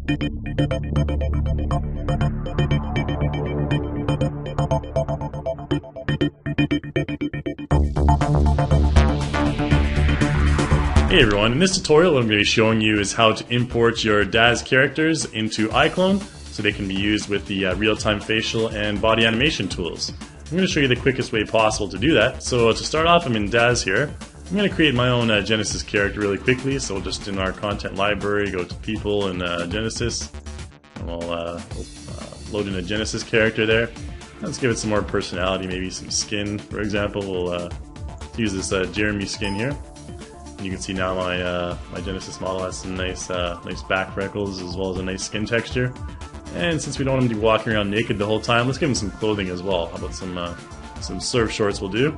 Hey everyone, in this tutorial what I'm going to be showing you is how to import your DAZ characters into iClone so they can be used with the real-time facial and body animation tools. I'm going to show you the quickest way possible to do that. So to start off, I'm in DAZ here. I'm going to create my own Genesis character really quickly, so we'll just in our content library go to people and Genesis, and we'll load in a Genesis character there. Let's give it some more personality, maybe some skin, for example. We'll use this Jeremy skin here. You can see now my Genesis model has some nice back freckles as well as a nice skin texture. And since we don't want him to be walking around naked the whole time, let's give him some clothing as well. How about some surf shorts will do.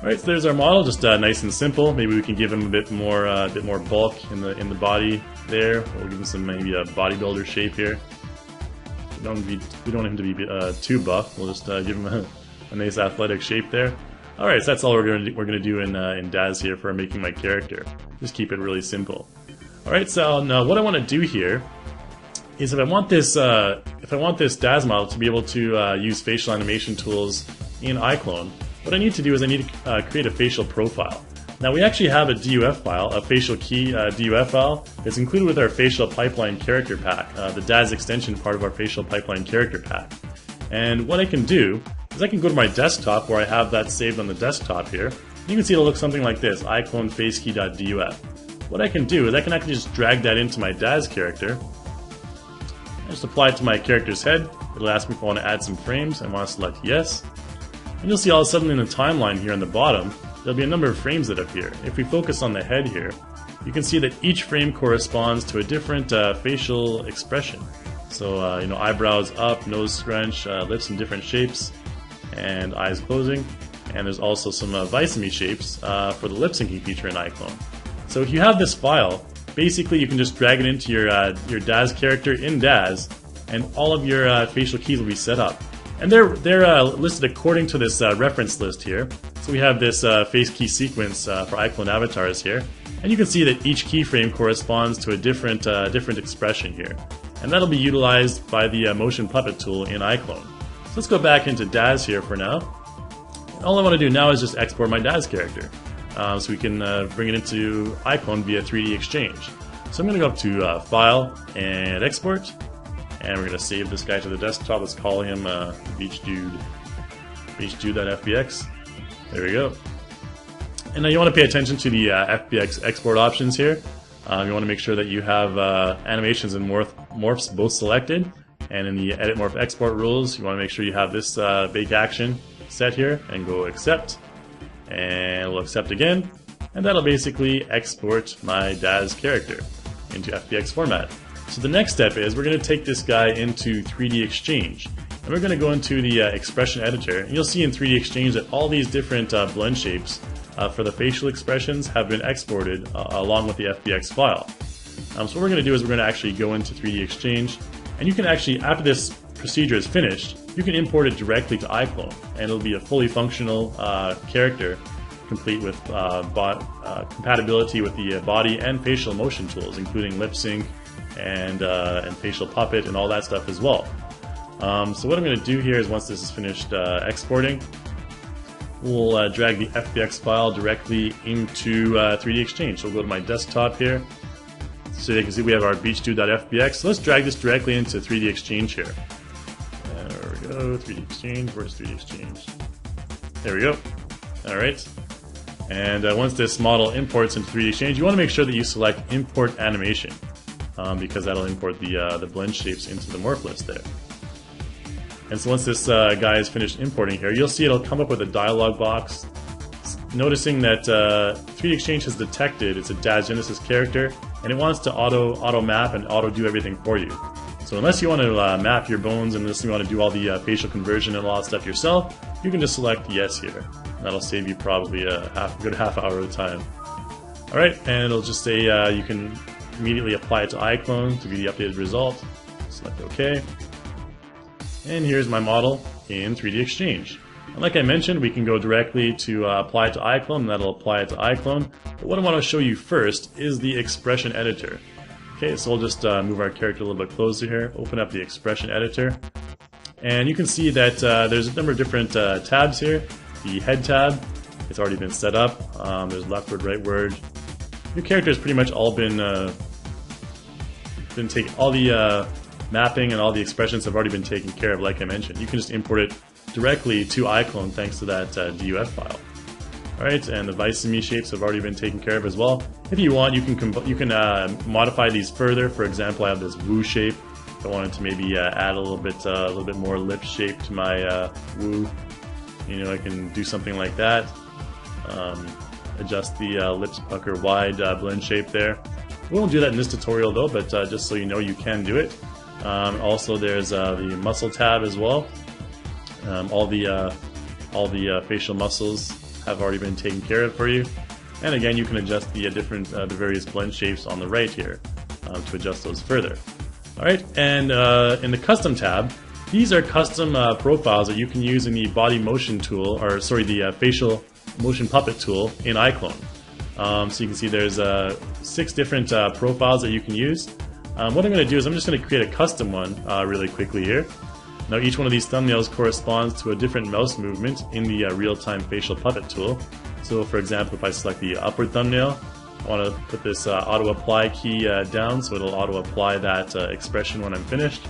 Alright, so there's our model, just nice and simple. Maybe we can give him a bit more bulk in the body there. We'll give him some maybe a bodybuilder shape here. We don't want him to be too buff. We'll just give him a nice athletic shape there. Alright, so that's all we're gonna do in DAZ here for making my character. Just keep it really simple. Alright, so now what I want to do here is if I want this DAZ model to be able to use facial animation tools in iClone, what I need to do is I need to create a facial profile. Now we actually have a DUF file, a facial key DUF file that's included with our facial pipeline character pack, the DAZ extension part of our facial pipeline character pack. And what I can do is I can go to my desktop where I have that saved on the desktop here. You can see it'll look something like this, iCloneFaceKey.duf. What I can do is I can actually just drag that into my DAZ character. I just apply it to my character's head. It'll ask me if I want to add some frames. I want to select yes. And you'll see all of a sudden in the timeline here on the bottom, there'll be a number of frames that appear. If we focus on the head here, you can see that each frame corresponds to a different facial expression. So, eyebrows up, nose scrunch, lips in different shapes, and eyes closing. And there's also some Visome shapes for the lip syncing feature in iClone. So if you have this file, basically you can just drag it into your DAZ character in DAZ, and all of your facial keys will be set up. And they're listed according to this reference list here. So we have this face key sequence for iClone avatars here, and you can see that each keyframe corresponds to a different expression here. And that'll be utilized by the motion puppet tool in iClone. So let's go back into DAZ here for now. All I want to do now is just export my DAZ character. So we can bring it into iClone via 3DXchange. So I'm going to go up to File and Export. And we're going to save this guy to the desktop. Let's call him beachdude.fbx. There we go. And now you want to pay attention to the FBX export options here. You want to make sure that you have animations and morphs both selected. And in the edit morph export rules, you want to make sure you have this bake action set here and go accept. And we'll accept again. And that'll basically export my DAZ character into FBX format. So the next step is we're going to take this guy into 3DXchange. And we're going to go into the expression editor. And you'll see in 3DXchange that all these different blend shapes for the facial expressions have been exported along with the FBX file. So what we're going to do is we're going to actually go into 3DXchange. And you can actually, after this procedure is finished, you can import it directly to iClone. And it'll be a fully functional character, complete with compatibility with the body and facial motion tools, including lip sync and facial puppet and all that stuff as well. So what I'm going to do here is once this is finished exporting, we'll drag the FBX file directly into 3DXchange. So we'll go to my desktop here. So you can see we have our beachdude.fbx. So let's drag this directly into 3DXchange here. There we go, 3DXchange. Where's 3DXchange? There we go. Alright. And once this model imports into 3DXchange, you want to make sure that you select Import Animation, because that'll import the blend shapes into the morph list there. And so once this guy is finished importing here, you'll see it'll come up with a dialog box noticing that 3DXchange has detected it's a DAZ Genesis character, and it wants to auto map and auto do everything for you. So unless you want to map your bones and unless you want to do all the facial conversion and all that stuff yourself, you can just select yes here. And that'll save you probably a good half hour of time. Alright, and it'll just say you can immediately apply it to iClone to be the updated result. Select OK. And here's my model in 3DXchange. And like I mentioned, we can go directly to apply it to iClone, and that'll apply it to iClone. But what I want to show you first is the expression editor. Okay, so we'll just move our character a little bit closer here, open up the expression editor, and you can see that there's a number of different tabs here. The head tab, it's already been set up. There's leftward, rightward. Your character has pretty much all been taken. All the mapping and all the expressions have already been taken care of, like I mentioned. You can just import it directly to iClone thanks to that DUF file. Alright, and the Visimi shapes have already been taken care of as well. If you want, you can modify these further. For example, I have this Woo shape. If I wanted to maybe add a little bit more lip shape to my Woo, you know, I can do something like that. Adjust the lips pucker wide blend shape there. We won't do that in this tutorial though, but just so you know, you can do it. Also, there's the muscle tab as well. All the facial muscles have already been taken care of for you, and again, you can adjust the the various blend shapes on the right here to adjust those further. All right, and in the custom tab, these are custom profiles that you can use in the body motion tool, or sorry, the facial motion puppet tool in iClone. So you can see there's 6 different profiles that you can use. What I'm going to do is I'm just going to create a custom one really quickly here. Now each one of these thumbnails corresponds to a different mouse movement in the real-time facial puppet tool. So for example, if I select the upward thumbnail, I want to put this auto-apply key down so it'll auto-apply that expression when I'm finished.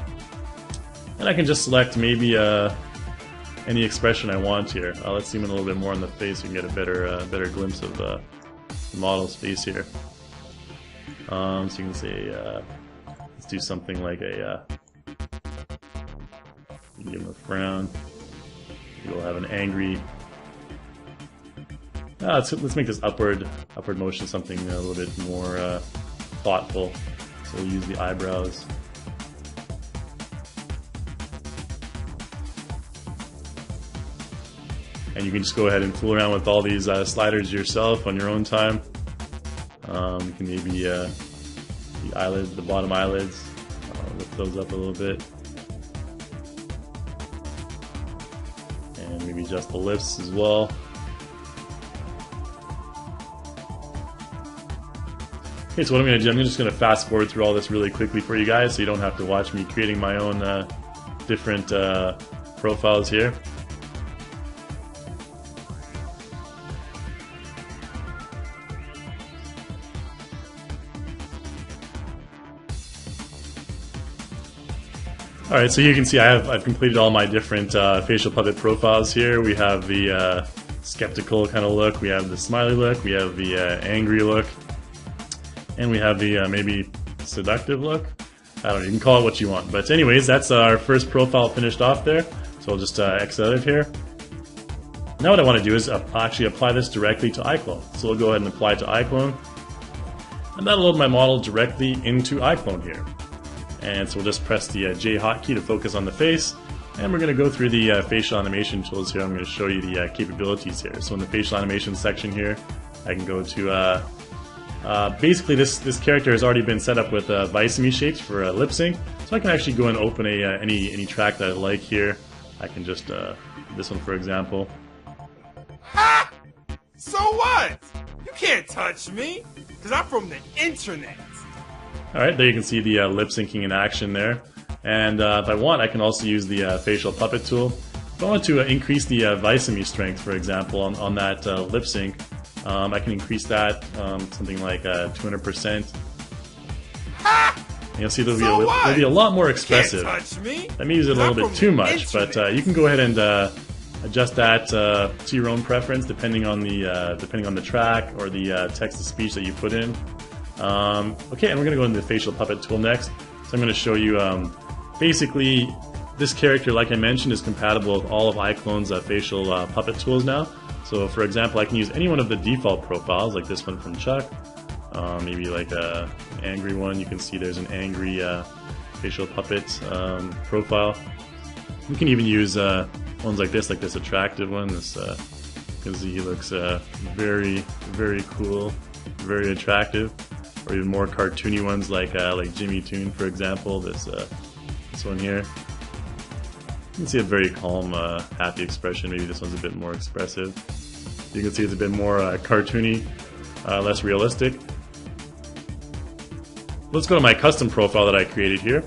And I can just select maybe any expression I want here. Let's zoom in a little bit more on the face so we can get a better glimpse of the model's face here. So you can say, let's do something like a give him a frown. We'll have an angry. Let's make this upward motion something a little bit more thoughtful. So we'll use the eyebrows. And you can just go ahead and fool around with all these sliders yourself on your own time. You can maybe the eyelids, the bottom eyelids, lift those up a little bit. And maybe adjust the lips as well. Okay, so what I'm going to do, I'm just going to fast forward through all this really quickly for you guys so you don't have to watch me creating my own different profiles here. Alright, so you can see I've completed all my different facial puppet profiles here. We have the skeptical kind of look, we have the smiley look, we have the angry look, and we have the maybe seductive look. I don't know, you can call it what you want. But anyways, that's our first profile finished off there. So I'll just exit out of here. Now what I want to do is actually apply this directly to iClone. So we'll go ahead and apply to iClone. And that'll load my model directly into iClone here. And so we'll just press the J hotkey to focus on the face, and we're going to go through the facial animation tools here. I'm going to show you the capabilities here. So in the facial animation section here, I can go to basically this character has already been set up with Visimi shapes for lip sync, so I can actually go and open any track that I like here. I can just this one for example. Ha! So what? You can't touch me, because I'm from the internet. Alright, there you can see the lip syncing in action there. And if I want, I can also use the facial puppet tool. If I want to increase the Visimi strength, for example, on that lip sync, I can increase that something like 200%. Ha! And you'll see it'll be a lot more expressive. Can't touch me. I may use it a little bit too much, but you can go ahead and adjust that to your own preference, depending on the track or the text to speech that you put in. Okay, and we're going to go into the facial puppet tool next. So I'm going to show you basically this character, like I mentioned, is compatible with all of iClone's facial puppet tools now. So for example, I can use any one of the default profiles, like this one from Chuck, maybe like an angry one. You can see there's an angry facial puppet profile. You can even use ones like this attractive one, because he looks very, very cool, very attractive. Or even more cartoony ones like Jimmy Toon, for example. This one here. You can see a very calm, happy expression. Maybe this one's a bit more expressive. You can see it's a bit more cartoony, less realistic. Let's go to my custom profile that I created here.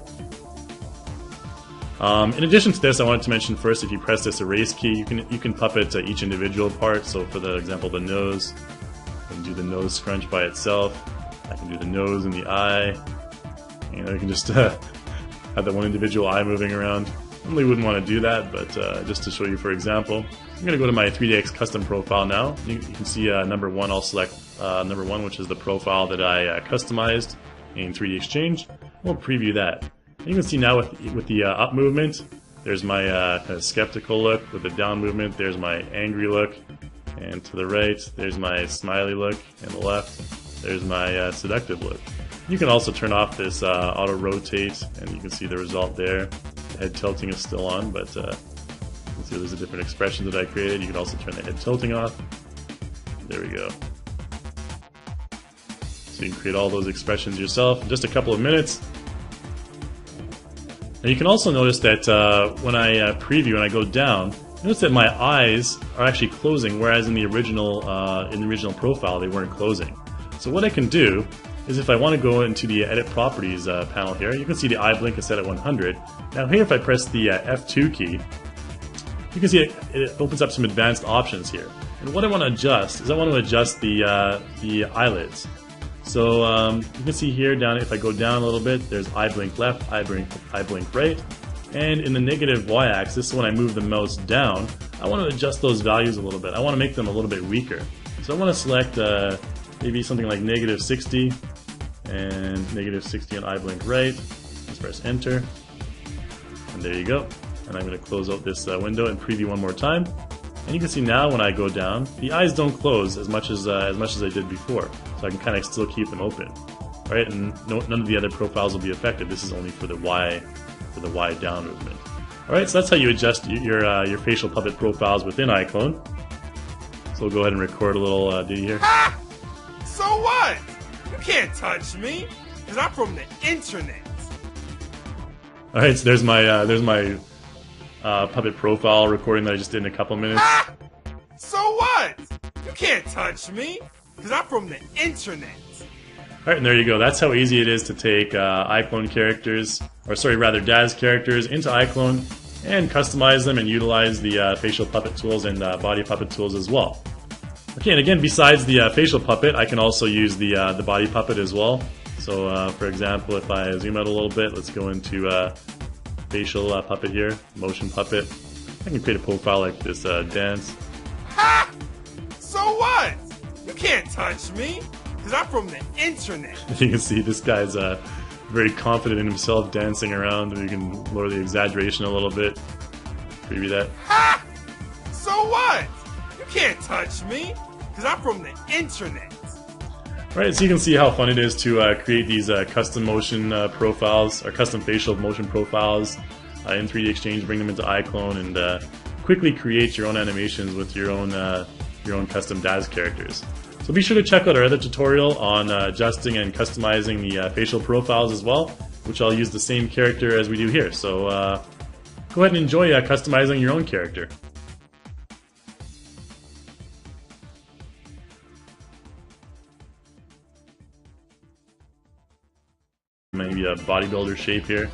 In addition to this, I wanted to mention first, if you press this erase key, you can puppet each individual part. So for the example, the nose, I can do the nose scrunch by itself. I can do the nose and the eye. You know, you can just have that one individual eye moving around. Normally wouldn't want to do that, but just to show you for example, I'm going to go to my 3DX custom profile now. You can see number 1, I'll select number 1, which is the profile that I customized in 3DXchange. We'll preview that. And you can see now with the up movement, there's my kind of skeptical look. With the down movement, there's my angry look. And to the right, there's my smiley look. And the left, there's my seductive look. You can also turn off this auto rotate, and you can see the result there. The head tilting is still on, but you can see there's a different expression that I created. You can also turn the head tilting off. There we go. So you can create all those expressions yourself in just a couple of minutes. Now you can also notice that when I preview and I go down, notice that my eyes are actually closing, whereas in the original profile they weren't closing. So what I can do is, if I want to go into the Edit Properties panel here, you can see the eye blink is set at 100. Now here, if I press the F2 key, you can see it opens up some advanced options here. And what I want to adjust is I want to adjust the eyelids. So you can see here down, if I go down a little bit, there's eye blink left, eye blink right. And in the negative y-axis, so when I move the mouse down, I want to adjust those values a little bit. I want to make them a little bit weaker. So I want to select maybe something like -60 and -60 on eye blink right. Let's press enter. And there you go. And I'm going to close out this window and preview one more time. And you can see now when I go down, the eyes don't close as much as I did before. So I can kind of still keep them open. All right, and none of the other profiles will be affected. This is only for the Y down movement. All right, so that's how you adjust your facial puppet profiles within iClone. So we'll go ahead and record a little ditty here. Ha! So what? You can't touch me, because I'm from the internet. All right, so there's my puppet profile recording that I just did in a couple minutes. Ha! So what? You can't touch me, because I'm from the internet. Alright, and there you go. That's how easy it is to take iClone characters, or sorry, rather DAZ characters into iClone and customize them and utilize the facial puppet tools and body puppet tools as well. Okay, and again, besides the facial puppet, I can also use the body puppet as well. So, for example, if I zoom out a little bit, let's go into facial puppet here, motion puppet. I can create a profile like this dance. Ha! So what? You can't touch me, because I'm from the internet. You can see this guy's very confident in himself, dancing around, and you can lower the exaggeration a little bit. Preview that. Ha! So what? You can't touch me, because I'm from the internet. Alright, so you can see how fun it is to create these custom motion profiles, or custom facial motion profiles in 3DXchange, bring them into iClone, and quickly create your own animations with your own custom DAZ characters. So be sure to check out our other tutorial on adjusting and customizing the facial profiles as well, which I'll use the same character as we do here. So go ahead and enjoy customizing your own character. Maybe a bodybuilder shape here.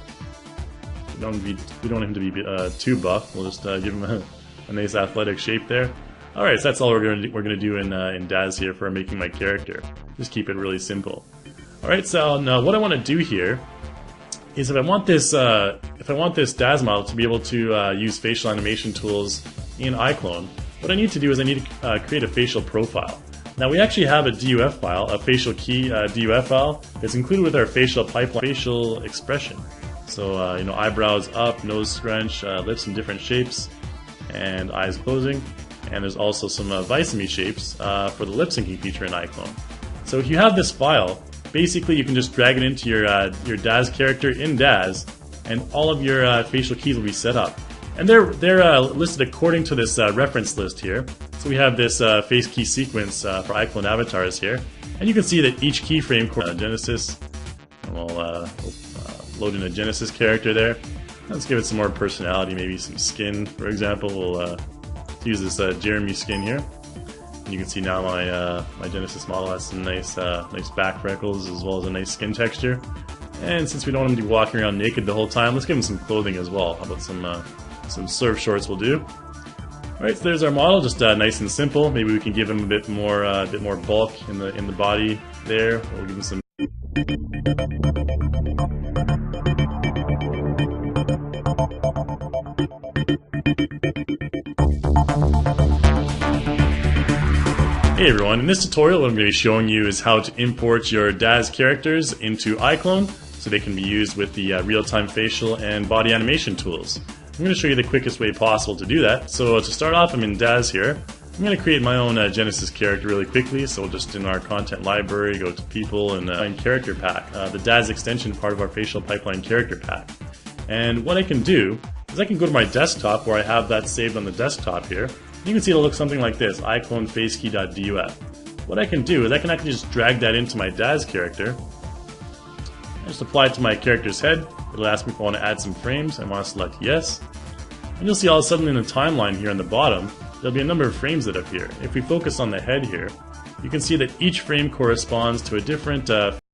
We don't want him to be too buff. We'll just give him a nice athletic shape there. Alright, so that's all we're gonna do in DAZ here for making my character. Just keep it really simple. Alright, so now what I want to do here is if I want this DAZ model to be able to use facial animation tools in iClone, what I need to do is I need to create a facial profile. Now we actually have a DUF file, a facial key DUF file that's included with our facial pipeline, facial expression. So you know, eyebrows up, nose scrunch, lips in different shapes, and eyes closing. And there's also some Visome shapes for the lip syncing feature in iClone. So if you have this file, basically you can just drag it into your DAZ character in DAZ, and all of your facial keys will be set up. And they're listed according to this reference list here. So we have this face key sequence for iClone avatars here, and you can see that each keyframe corresponds to Genesis. And we'll load in a Genesis character there. Let's give it some more personality, maybe some skin, for example. We'll use this Jeremy skin here. And you can see now my Genesis model has some nice back freckles as well as a nice skin texture. And since we don't want him to be walking around naked the whole time, let's give him some clothing as well. How about some surf shorts will do. Alright, so there's our model, just nice and simple. Maybe we can give him a bit more bulk in the body there. We'll give him some. Hey everyone, in this tutorial what I'm going to be showing you is how to import your DAZ characters into iClone so they can be used with the real-time facial and body animation tools. I'm going to show you the quickest way possible to do that. So to start off, I'm in DAZ here. I'm going to create my own Genesis character really quickly. So we'll just in our content library, go to people and find character pack, the DAZ extension part of our facial pipeline character pack. And what I can do is I can go to my desktop where I have that saved on the desktop here. You can see it'll look something like this, iCloneFaceKey.duf. What I can do is I can actually just drag that into my DAZ character. I just apply it to my character's head. It'll ask me if I want to add some frames. I want to select yes. And you'll see all of a sudden in the timeline here on the bottom, there'll be a number of frames that appear. If we focus on the head here, you can see that each frame corresponds to a different